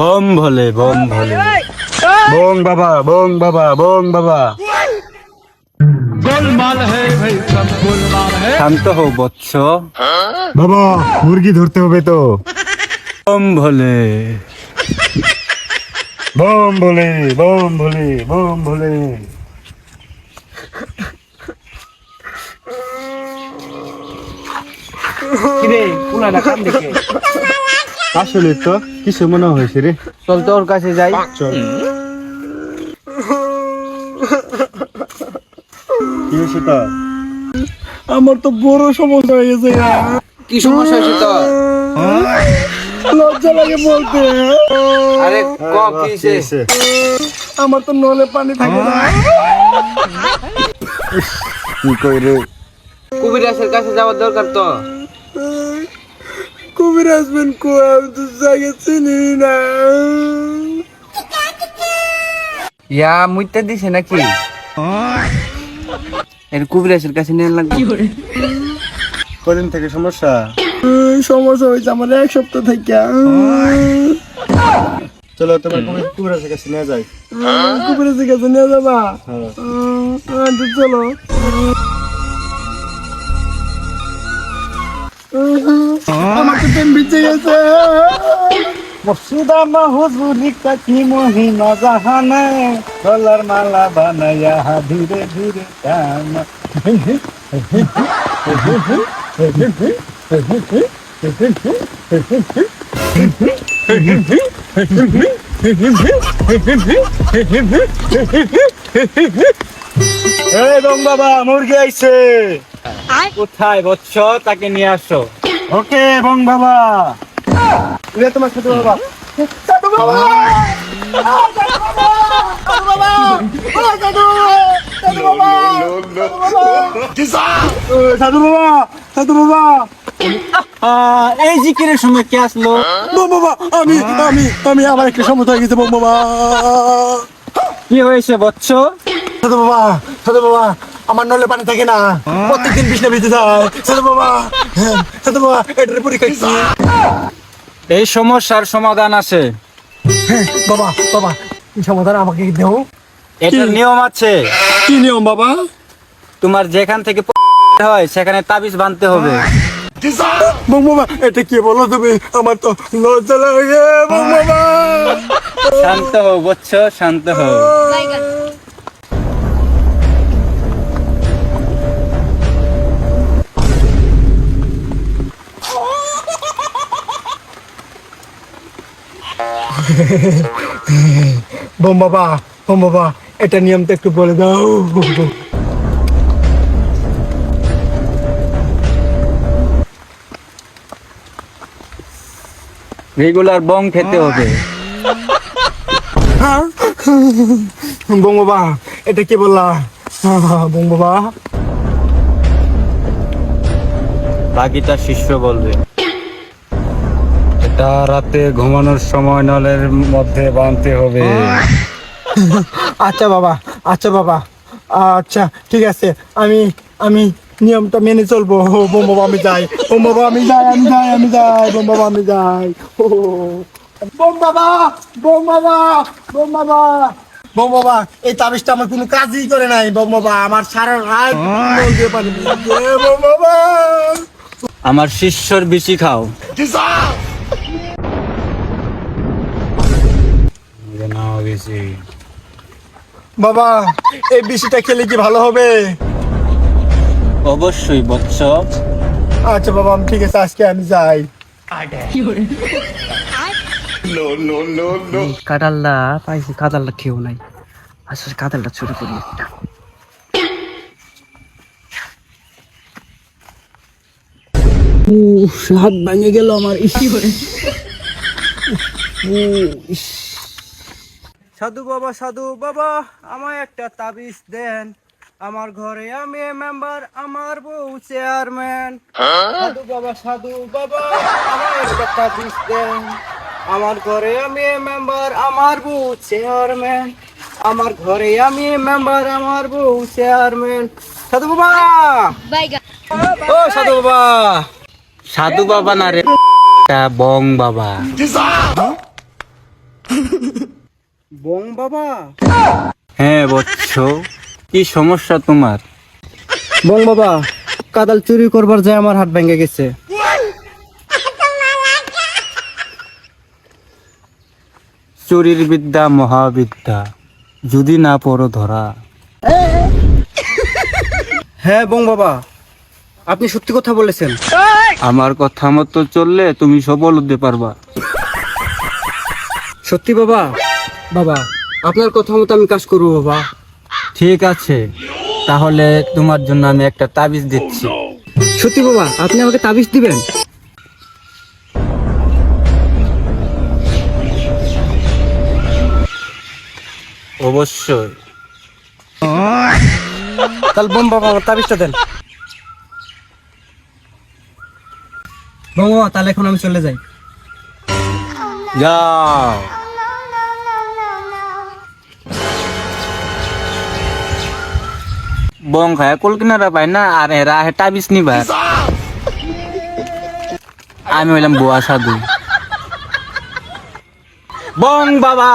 Bomb ভোলে bomb ভোলে বং বাবা বং বাবা বং বাবা। गोलमाल है भाई सब गोलमाल है। শান্ত হও বৎস। বাবা মুরগি ধরতে হবে তো। বম ভোলে বম ভোলে বম ভোলে বম ভোলে। কিরে পুলাটা কান দেখে আসলে তো কিছু মনে হয়েছে রে। চল তোর কাছে যাই। চল। কি হয়েছে তা? আমার তো বড় সমস্যা হয়ে গেছে। কি সমস্যা হয়েছে তোর? লজ্জা লাগে বলতে। আরে ক কি হয়েছে? আমার তো নলে পানি থাকে না। কি কই রে? কবিরাজের কাছে যাওয়ার দরকার তো। কবিরাজ বেন কো আমি তো জায়গা চিনি না। ইয়া মুইতে দিছে নাকি? এর কবিরাজের কাছে নিয়ে লাগবে। কদিন থেকে সমস্যা? সমস্যা হয়েছে আমার এক সপ্তাহ থেকে। চলো তোমার কবিরাজের কাছে নিয়ে যাই। কবিরাজের কাছে নিয়ে যাবা? চলো। আমার তো প্রেম বিচে গেছে। মসুদামা হুজুরি কাকি মহিমা জাহানে গলার মালা বানায়া ধীরে ধীরে টানা। এই বং বাবা মুরগি আইছে। কোথায় বৎস? তাকে নিয়ে আসো। ওকে বং বাবা। রে তোমার সাথে বাবা। সাধু বাবা সাধু বাবা। এই জিকিরের সময় কে আসলো? বং বাবা আমি আমি আমি আমার একটা সমস্যা হয়ে গেছে বং বাবা। কি হয়েছে বৎস? সাধু বাবা আমার নলে পানি থাকে না, প্রত্যেকদিন বিছনা ভিজে যায়। সাধু বাবা এটার পরীক্ষা দিচ্ছি। এই সমস্যার সমাধান আছে। বাবা বাবা কি সমাধান আমাকে দেও? এটার নিয়ম আছে। কি নিয়ম বাবা? তোমার যেখান থেকে হয় সেখানে তাবিজ বাঁধতে হবে। বং বাবা এটা কি বলো তুমি? আমার তো লজ্জা লাগে বং বাবা। শান্ত হও বৎস, শান্ত হও। বং বাবা এটা নিয়মটা একটু বলে দাও। রেগুলার বং খেতে হবে। বং বাবা এটা কি বললা? বং বাবা বাকিটা শিষ্য বলবে। এটা রাতে ঘুমানোর সময় নলের মধ্যে বাঁধতে হবে। আচ্ছা বাবা আচ্ছা ঠিক আছে আমি আমি নিয়মটা মেনে চলবো। বং বাবা আমি যাই। বং বাবা আমি যাই বং বাবা আমি যাই। বং বাবা এই তাবিজটা আমার কোনো কাজই করে নাই বং বাবা। আমার সারা রাত বলতে পারি বং বাবা। আমার শিষ্যর বেশি খাও। নাও বেশি। বাবা এই বিষটা খেলে কি ভালো হবে? অবশ্যই বৎস। আচ্ছা বাবা আমি ঠিক আছে আজকে আমি যাই। কাঁঠালটা পাইছি, কাঁঠালটা খেয়েও নাই। আসলে কাঁঠালটা ছোট করি একটা। হাত ভেঙে গেল আমার। সাধু বাবা আমায় একটা তাবিজ দেন। আমার ঘরে আমি মেম্বার, আমার বউ চেয়ারম্যান। সাধু বাবা আমায় একটা তাবিজ দেন। আমার ঘরে আমি মেম্বার, আমার বউ চেয়ারম্যান। আমার ঘরে আমি মেম্বার, আমার বউ চেয়ারম্যান। সাধু বাবা, ও সাধু বাবা। সাধু বাবা না রে, বং বাবা। বং বাবা, হ্যাঁ বৎস, কি সমস্যা তোমার? বং বাবা, কাদাল চুরি করবার যায় আমার হাত ভেঙে গেছে। চুরির বিদ্যা মহাবিদ্যা, যদি না পড়ো ধরা। হ্যাঁ বং বাবা, আপনি সত্যি কথা বলেছেন। আমার কথা মতো চললে তুমি সফল হতে পারবা। সত্যি বাবা? বাবা, আপনার কথা মতো আমি কাজ করবো বাবা। ঠিক আছে, তাহলে তোমার জন্য আমি একটা তাবিজ দিচ্ছি। সত্যি বাবা, আপনি আমাকে তাবিজ দিবেন? অবশ্যই। তাহলে বং বাবা আমার তাবিজটা দেন। বং বাবা, তাহলে এখন আমি চলে যাই। যাও। বং খায় কুল কিনারা পায় না, আর এরা আহে তাবিজ নিবার। আমি হইলাম বুয়া সাধু। বং বাবা।